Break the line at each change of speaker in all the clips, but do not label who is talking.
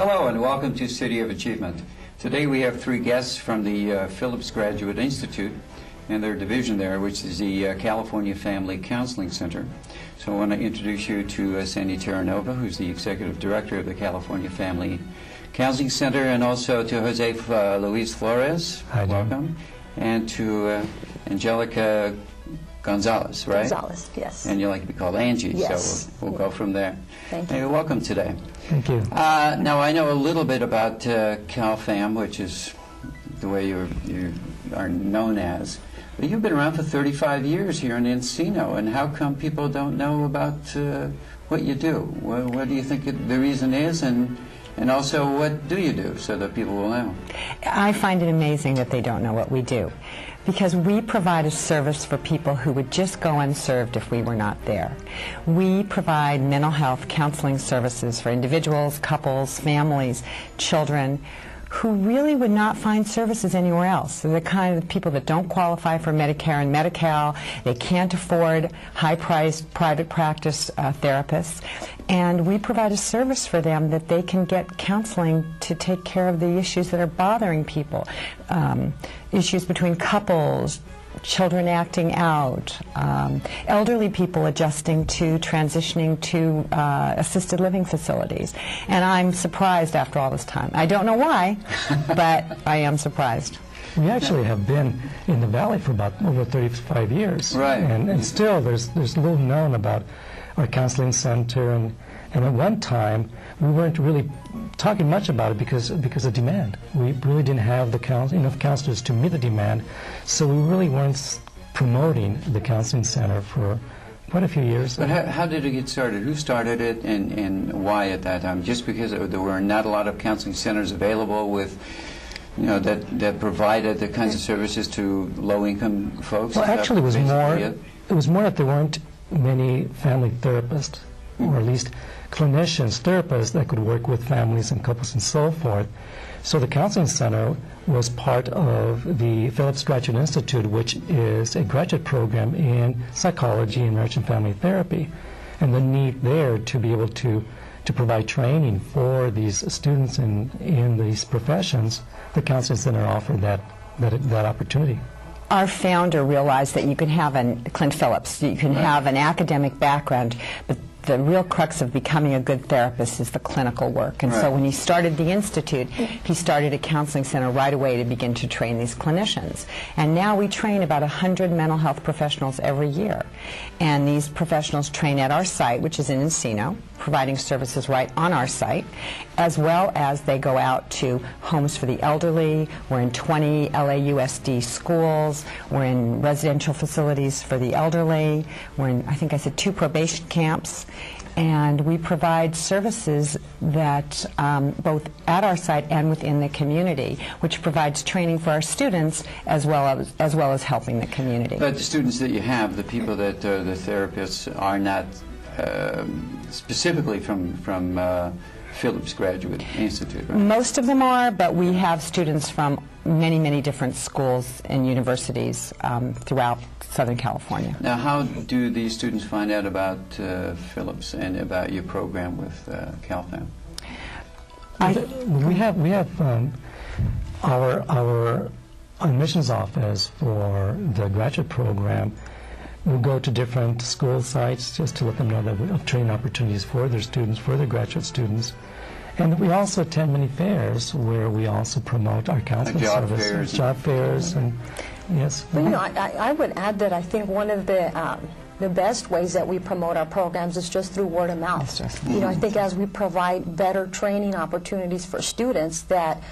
Hello and welcome to City of Achievement. Today we have three guests from the Phillips Graduate Institute and their division there, which is the California Family Counseling Center. So I want to introduce you to Sandy Terranova, who's the Executive Director of the California Family Counseling Center, and also to José Luis Flores.
Hi,
welcome. And to Angélica Gonzalez, right?
Gonzalez, yes.
And you like to be called Angie,
yes.
So we'll go from there.
Thank you.
Hey, welcome today.
Thank you.
Now, I know a little bit about CalFam, which is the way you are known as. But you've been around for 35 years here in Encino, and how come people don't know about what you do? What do you think the reason is, and also what do you do so that people will know?
I find it amazing that they don't know what we do, because we provide a service for people who would just go unserved if we were not there. We provide mental health counseling services for individuals, couples, families, children, who really would not find services anywhere else. They're the kind of people that don't qualify for Medicare and Medi-Cal. They can't afford high-priced private practice therapists. And we provide a service for them that they can get counseling to take care of the issues that are bothering people. Issues between couples, children acting out, elderly people adjusting to transitioning to assisted living facilities. And I'm surprised after all this time. I don't know why, but I am surprised.
We actually have been in the Valley for about over 35 years.
Right.
And still there's little known about our counseling center, and at one time we weren't really talking much about it because of demand. We really didn't have enough counselors to meet the demand, so we really weren't promoting the counseling center for quite a few years.
But how did it get started? Who started it, and why at that time? Just because there were not a lot of counseling centers available with, you know, that provided the kinds of services to low-income folks?
Well, actually, it was more that there weren't many family therapists, or at least clinicians, therapists that could work with families and couples and so forth. So the Counseling Center was part of the Phillips Graduate Institute, which is a graduate program in psychology and marriage and family therapy. And the need there to be able to provide training for these students in these professions, the Counseling Center offered that opportunity.
Our founder realized that you can have Clint Phillips, you can have an academic background, but the real crux of becoming a good therapist is the clinical work. And so when he started the Institute, he started a counseling center right away to begin to train these clinicians. And now we train about 100 mental health professionals every year. And these professionals train at our site, which is in Encino, providing services right on our site, as well as they go out to homes for the elderly. We're in 20 LAUSD schools. We're in residential facilities for the elderly. We're in, I think I said, 2 probation camps. And we provide services that both at our site and within the community, which provides training for our students as well as helping the community.
But the students that you have, the people that the therapists are not specifically from Phillips Graduate Institute, right?
Most of them are, but we have students from many, many different schools and universities throughout Southern California.
Now, how do these students find out about Phillips and about your program with CalFam?
We have our admissions office for the graduate program. We'll go to different school sites just to let them know that we have training opportunities for their students, for their graduate students. And we also attend many fairs where we also promote our counseling services. Job fairs, and yes.
Well, you know, I would add that I think one of the best ways that we promote our programs is just through word of mouth. You know, I think as we provide better training opportunities for students, that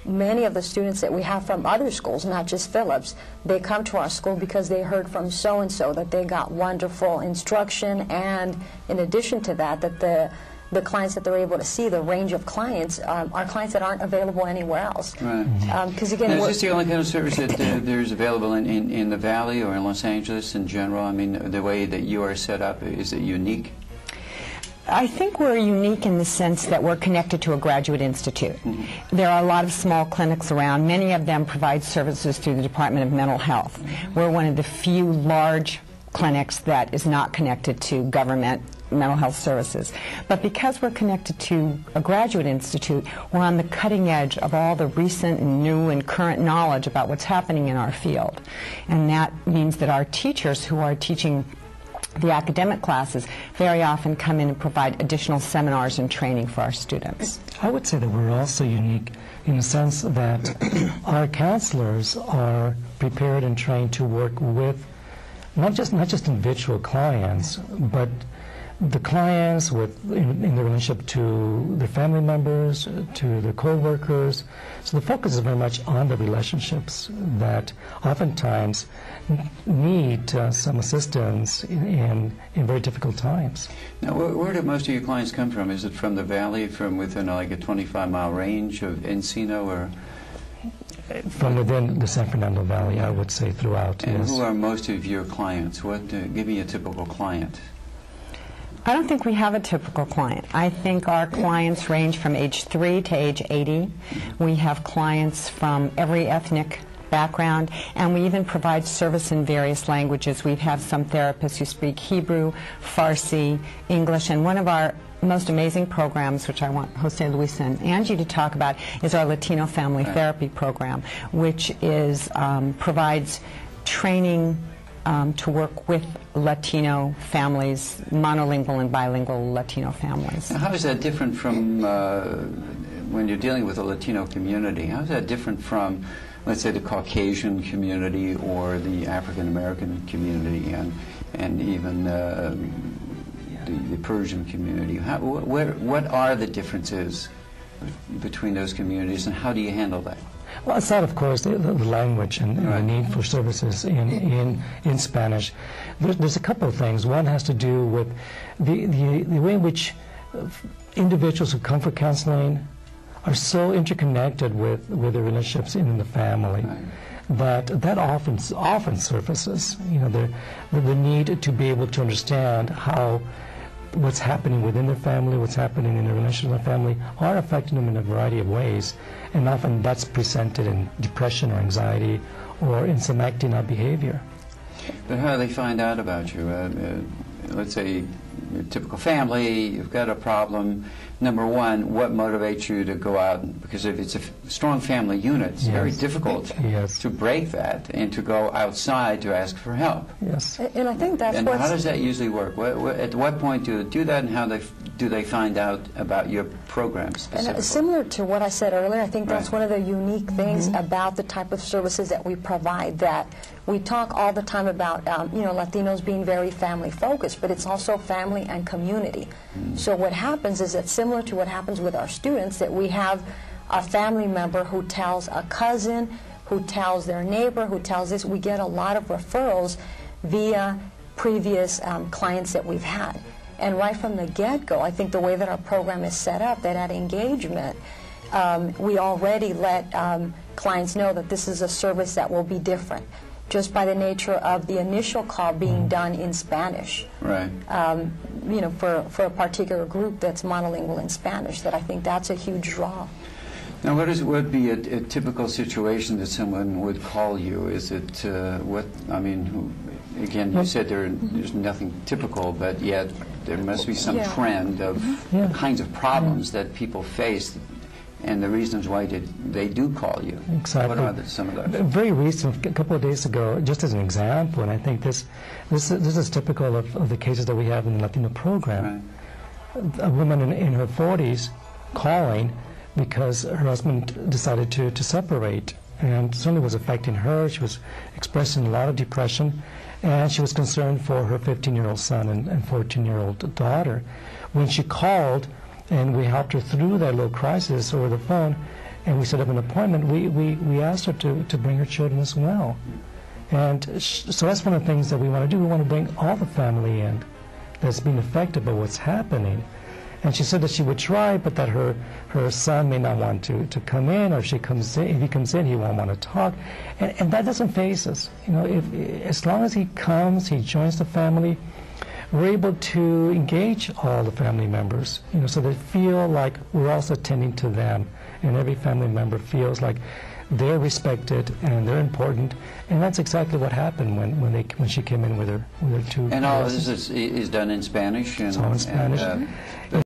many of the students that we have from other schools, not just Phillips, they come to our school because they heard from so-and-so that they got wonderful instruction, and in addition to that, that the clients that they're able to see, the range of clients, are clients that aren't available anywhere else.
Right.
Because again,
is this the only kind of service that there's available in the Valley or in Los Angeles in general? I mean, the way that you are set up, is it unique?
I think we're unique in the sense that we're connected to a graduate institute. There are a lot of small clinics around. Many of them provide services through the Department of Mental Health. We're one of the few large clinics that is not connected to government mental health services. But because we're connected to a graduate institute, we're on the cutting edge of all the recent and new and current knowledge about what's happening in our field. And that means that our teachers who are teaching the academic classes very often come in and provide additional seminars and training for our students.
I would say that we're also unique in the sense that our counselors are prepared and trained to work with not just individual clients, but the clients in their relationship to their family members, to their co-workers. So the focus is very much on the relationships that oftentimes need some assistance in very difficult times.
Now, where do most of your clients come from? Is it from the valley, from within like a 25-mile range of Encino, or?
From within the San Fernando Valley, I would say throughout.
And
yes.
who are most of your clients? Give me a typical client.
I don't think we have a typical client. I think our clients range from age 3 to age 80. We have clients from every ethnic background, and we even provide service in various languages. We have some therapists who speak Hebrew, Farsi, English, and one of our most amazing programs, which I want Jose, Luis, and Angie to talk about, is our Latino Family Therapy Program, which is provides training to work with Latino families, monolingual and bilingual Latino families.
Now, how is that different from when you're dealing with a Latino community? How is that different from, let's say, the Caucasian community or the African American community, and even the Persian community? What are the differences between those communities, and how do you handle that?
Well, aside, of course, the language and the need for services in Spanish, there's a couple of things. One has to do with the way in which individuals who come for counseling are so interconnected with their relationships in the family. That often surfaces, the need to be able to understand how what's happening within their family, what's happening in their relationship with their family, are affecting them in a variety of ways. And often that's presented in depression or anxiety or in some acting out behavior.
But how do they find out about you? Let's say your typical family, you've got a problem. Number one, what motivates you to go out? Because if it's a strong family unit, it's very difficult to break that and to go outside to ask for help.
Yes.
And I think that's
how does that usually work? At what point do they do that, and how do they find out about your program specifically?
And similar to what I said earlier, I think that's one of the unique things about the type of services that we provide, that we talk all the time about Latinos being very family focused, but it's also family and community. So what happens is that similar to what happens with our students, that we have a family member who tells a cousin, who tells their neighbor, who tells this. We get a lot of referrals via previous clients that we've had. And right from the get-go, I think the way that our program is set up, that at engagement, we already let clients know that this is a service that will be different, just by the nature of the initial call being done in Spanish.
Right.
For a particular group that's monolingual in Spanish, that I think that's a huge draw.
Now, what would be a typical situation that someone would call you? Is it again, you said there's nothing typical, but yet there must be some trend of the kinds of problems that people face, and the reasons why they do call you.
Exactly.
What are some of those?
Very recent, a couple of days ago, just as an example, and I think this is typical of the cases that we have in the Latino program. Right. A woman in her 40s calling because her husband decided to separate, and certainly was affecting her. She was expressing a lot of depression, and she was concerned for her 15-year-old son and 14-year-old daughter. When she called, and we helped her through that little crisis over the phone, and we set up an appointment, we asked her to bring her children as well. And so that's one of the things that we want to do. We want to bring all the family in that's being affected by what's happening. And she said that she would try, but that her son may not want to come in, or if he comes in, he won't want to talk. And that doesn't faze us. As long as he comes, he joins the family, we're able to engage all the family members, so they feel like we're also attending to them and every family member feels like they're respected and they're important, and that's exactly what happened when she came in with her two.
And all of this is done in Spanish. And,
it's all in Spanish.